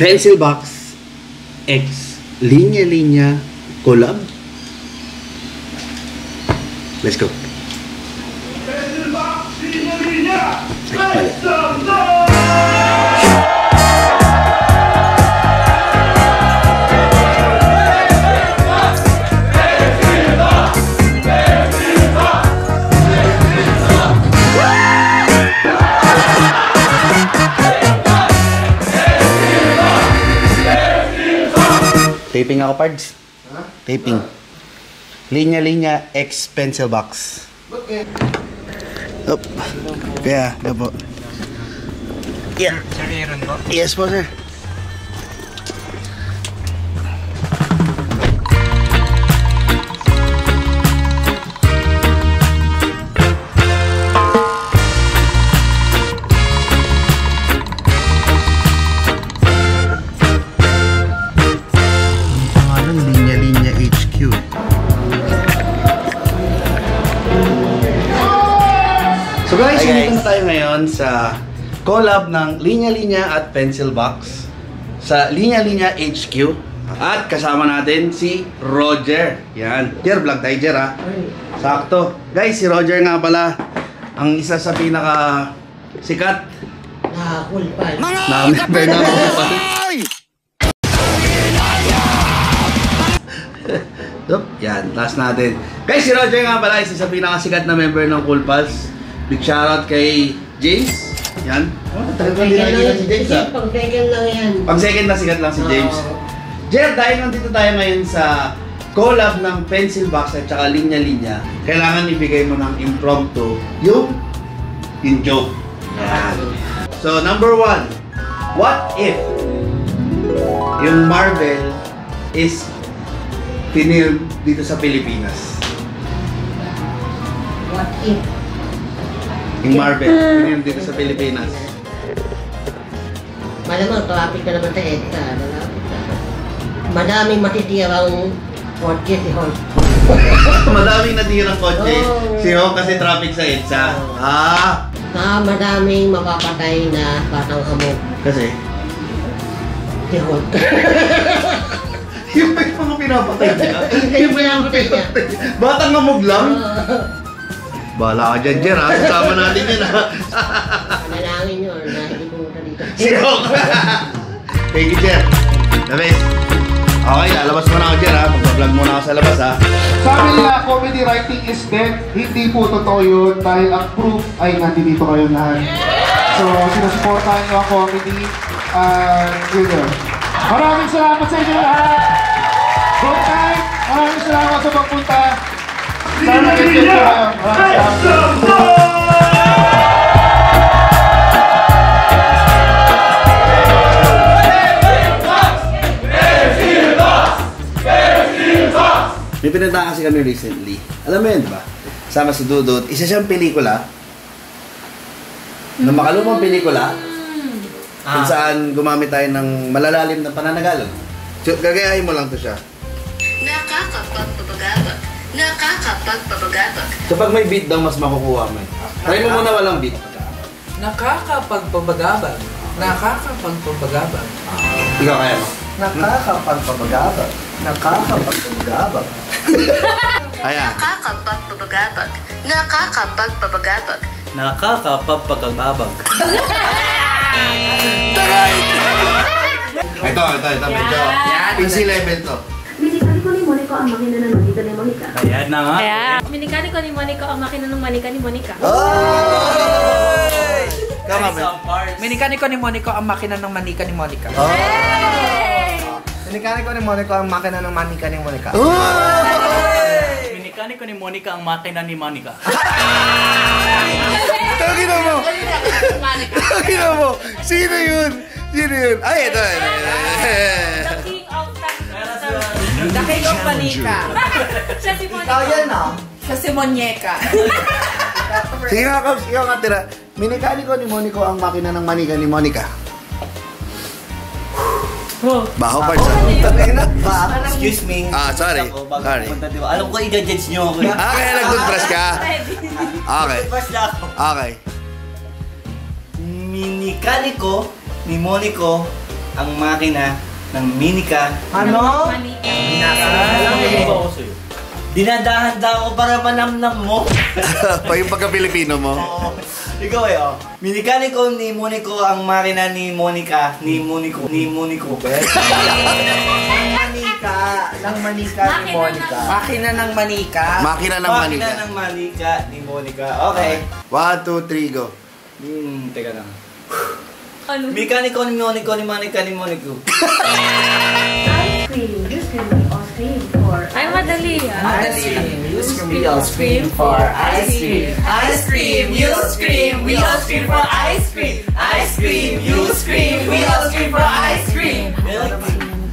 Pencil Box X Linya-Linya collab. Let's go. Pencil Box Linya-Linya Ay, taping ako, Pards. Ha? Taping. Linya-Linya X Pencil Box. Okay. Up. Kaya, na po. Yan. Sir, meron po? Yes po, sir. Linya-Linya HQ. So guys, dito na tayo ngayon sa collab ng Linya-Linya at Pencil Box sa Linya-Linya HQ. At kasama natin si Roger. Yan. Jer, vlog tayo, Jer, ha? Sakto. Guys, si Roger nga pala ang isa sa pinaka sikat na member ng Kulpal. Yan, last natin. Guys, si Roger nga pala isa sa pinakasikat na member ng Cool Pals. Big shoutout kay James. Yan. Tagal ko hindi nakikita si James, ha? Pang-second lang yan. Pang-second na sikat lang si James. Jer, dahil nandito tayo ngayon sa collab ng Pencil Box at saka Linya-Linya, kailangan ibigay mo ng impromptu yung joke. Yan. So, number 1. What if yung Marvel is pinilm dito sa Pilipinas? What if? Yung Marvel, pinilm dito sa Pilipinas. Malamang, kalapit ka naman sa EDSA. Madaming matitirang kotse si Hulk. Madaming natirang kotse. Oh. Si Ho kasi traffic sa EDSA. Ah! Madaming mapapatay na batang hamog Kasi? si Hulk. Yung mga pinapatay niya. Yung pinapatay niya. Batang mamog lang? Bahala ka dyan, Jer, ha? Kasama natin yun, ha? Manalangin yun na hindi pumunta dito. Si Ho! Thank you, Jer. The best. Okay, lalabas mo na ako, Jer, ha? Mag-vlog muna ako sa labas, ha? Sabi nila, comedy writing is dead. Hindi po totoo yun dahil ang proof ay nandito kayo lahat. So, sinusuportahan nyo ang comedy. Yun yun. Maraming salamat sa inyo lahat. Good night. Maraming salamat sa pagpunta. Sana mag-enjoy kayo. Maraming salamat. May pinuntahan kasi kami recently. Alam mo yun, diba? Sama si Dudut. Isa siyang pelikula. Na makalumang pelikula. Kung saan gumamit tayo ng malalalim na pananagalog. So, gagayahin mo lang to siya. Nakakapagpabagabag. Nakakapagpabagabag. So pag may beat daw, mas makukuha mo. Try mo muna walang beat. Nakakapagpabagabag. Nakakapagpabagabag. Ikaw kaya mo. Nakakapagpabagabag. Nakakapagpabagabag. Ayan. Nakakapagpabagabag. Nakakapagpabagabag. Nakakapagpabagabag. Ito. Medyo easy level to. Minikani ko ni Monica ang makina ng Monica ni Monica. Ayan na nga. Minikani ko ni Monica ang makina ng Monica ni Monica. Kama ba? Minikani ko ni Monica ang makina ng manika ni Monica. Minikani ko ni Monica ang makina ng manika ni Monica. Minikani ko ni Monica ang makina ni Monica. Tagina mo! Sino yun? Ay, ito. The King of Manika. Siya si Monica. Ikaw yan ah. Siya si Monyeka. Sige nga, Kabs. Ikaw nga tira. Minikani ko ni Monica ang makina ng manika ni Monica. Baho pa siya. Excuse me. Sorry. Alam ko i-judge nyo ako. Kaya nag-toothbrush ka? Okay. Toothbrush na ako. Okay. Minikani ko ni Monica ang makina ng Monica. Ano? Manika. Alam mo ba ako sa'yo? Dinadahan-dahan ko para manamnam mo. Pa yung pagka-Pilipino mo. Ikaw eh, oh. Minikaniko ni Monico ang makina ni Monica. Ni Monico. Manika. Ng manika ni Monica. Makina ng manika. Makina ng Makina manika. ng manika ni Monica. Okay. 1, 2, 3, go. Teka lang. Ano? Mekaniko ni Monico ni Monica ni Monico. Ice cream. You scream, we all scream for... Ay, madali yan. Madali lang. You scream, we all scream for ice cream. Ice cream, you scream, we all scream for ice cream. Ice cream, you scream, we all scream for ice cream.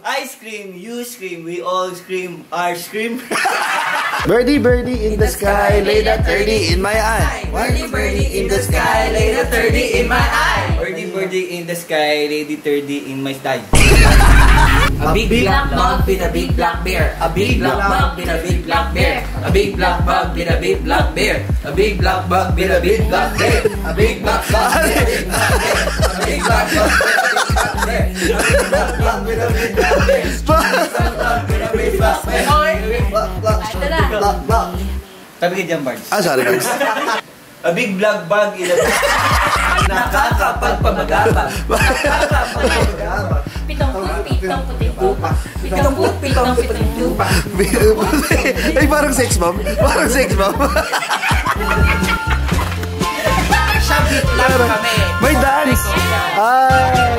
Ice cream, you scream, we all scream, ice cream. Birdie, birdie in the sky, lay that 30 in my eye. Birdie, birdie in the sky, lay the 30 in my eye. Birdie, birdie in the sky, lady 30 in my style. A big black bug with a big black bear. A big black bug with a big black bear. A big black bug with a big black bear. A big black bug with a big black bear. A big black bug with a big black bear. A big black bug with a big black bear. A big black bug with a big black bear. With a big black bear. Ito na. Sabi ka dyan, Bards. Sorry guys. A big black bag in a Nakakapagpamagabang. Nakakapagpamagabang. Pitong puti-tupa. Pitong puti-tupa. Ay, parang sex bomb. Parang sex bomb. Sabit lang kami. May dance. Ay.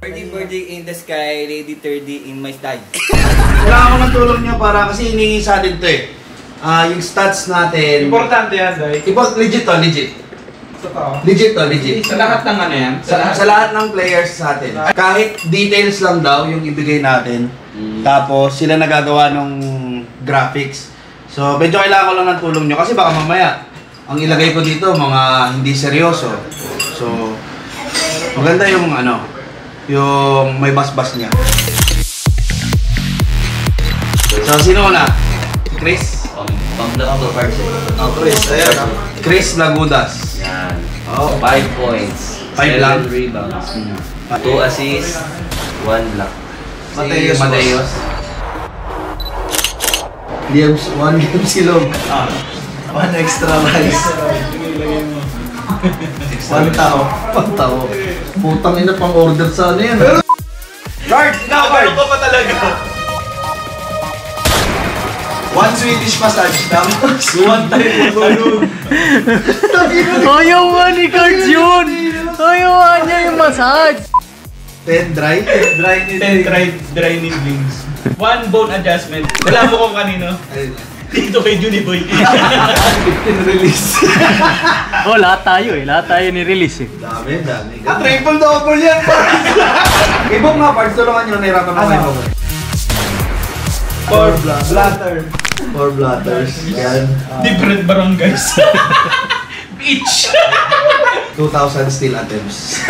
Birdie, birdie in the sky, lady 30 in my style. Kailangan ko ng tulong nyo para kasi hiningi sa atin to eh. Yung stats natin. Importante yan, Day. Legit to, legit. Totoo. Legit to, legit. Sa lahat ng ano yan? Sa lahat ng players sa atin. Kahit details lang daw yung ibigay natin. Tapos sila nagagawa ng graphics. So medyo kailangan ko lang ng tulong nyo kasi baka mamaya ang ilagay ko dito mga hindi seryoso. So maganda yung ano, yung may basbas niya. So sino na? Chris? Chris. Ayan. Chris Lagudas. Yan. Oh. 5 points. 5 lang. 7 rebounds. 2 assists. 1 block. Mateos. Mateos. Liams, 1 game silog. 1 extra rice. 1 tao. 1 tao. Putang ina pang order sa ano yan. Guard! Nakapalo ko pa talaga. 1 Swedish massage. Tapos 1 time tulog. Ayaw nga ni Cards yun! Ayaw nga niya yung massage! 10 dry? 10 dry needlings. 1 bone adjustment. Wala mo kung kanino. Dito kay Juniboy. 15 release. Oh, lahat tayo eh. Lahat tayo ni-release eh. Dami. Triple double yan, Pards! Ibong nga, Pards. Tulungan nyo. Nahirapan mo kayo. 4 blatter. 4 blatters. Yan. Different barangays. Bitch! 2,000 steal attempts.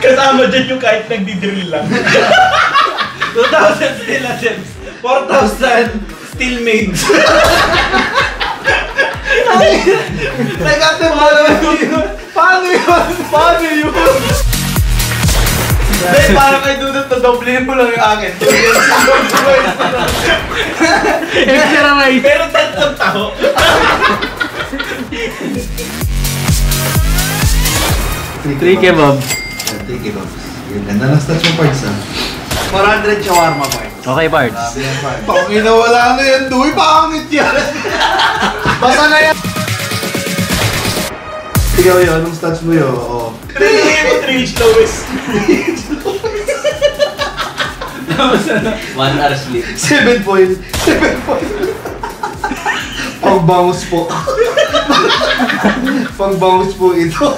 Kasama dyan yung kahit nagdidrill lang. 2,000 still attempts. 4,000 still made. Paano yun? Dahil parang kay Dudut na doblehin mo lang yung akin. Extra rice! Pero tatlong tao. 3 kebabs. 3 kebabs. Yung ganda ng stats mo, Pards, ha? 400 shawarma, Pards. Okay, Pards. Sabi yan, Pards. Pangina, wala na yan, Duy. Pangit yan. Basta na yan. Ikaw yun, anong stats mo yun? Oo. 3 lowest. 1 hour sleep. 7 point. Pangbangus po. Pangbangus po ito.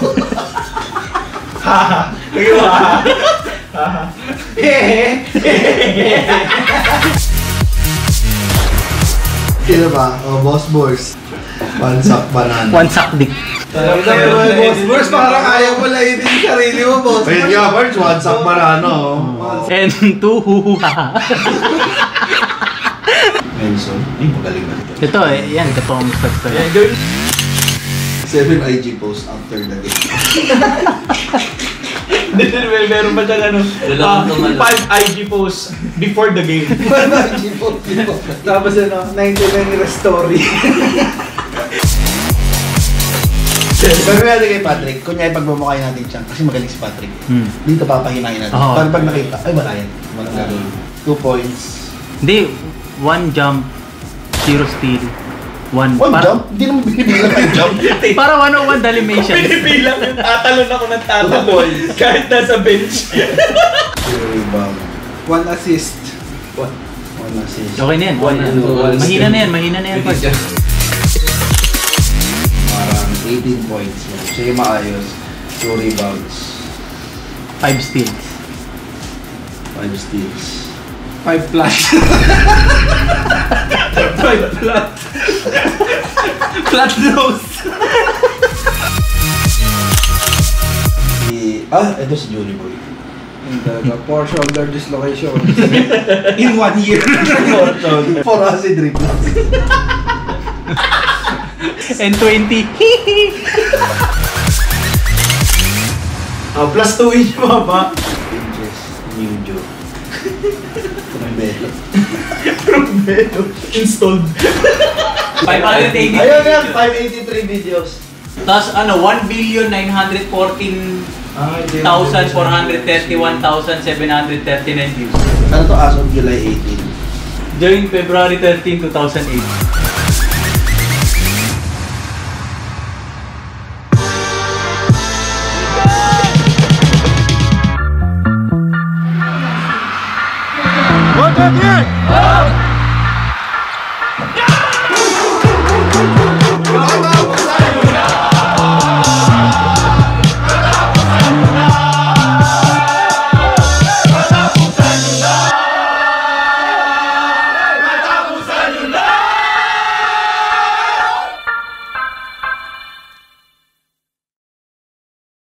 Kino ba? Oh, Boss Boys. One sack banana. One sack dick. Boss Boys, parang ayaw mo lainin yung sarili mo, Boss Boys. Ayun nga, Bards, one sack banana, oh. And 2 huha. Nelson, ay magaling na ito. Ito eh, yan. Katong stats to. 7 IG post after the game. Meron pa siyang ano, 5 IG posts before the game. Tapos ano, 99 story. Pero natin kay Patrick, kunyari pagmamukhain natin siya, kasi magaling si Patrick. Dito papahinain natin. Oo. Para pag nakita, ay wala yan. Walang gagawin. 2 points. Hindi, 1 jump, 0 steal. 1 Jump? Hindi naman binibilang ang jump. Para 101 Dalmatians. Pinipilang yung tatalon ako ng tatalon. Kahit nasa bench. 0 rebound. 1 assist. 1 assist. Okay na yan. Mahina na yan. Pag. Parang 18 points. Siya yung maayos. 2 rebounds. 5 steals. 5 steals. 5 flash. 5 flat. Flat nose. Ito si Julie Boy. The 4 shoulder dislocation. In 1 year. 4 acid reflux. And 20. Plus 2 inch ba? Inches. New Joe. Prometo. Installed. 580. Ayun yan, 583 videos. Tapos ano, 1,431,739 views. Ano to as of July 18? During February 13, 2008. What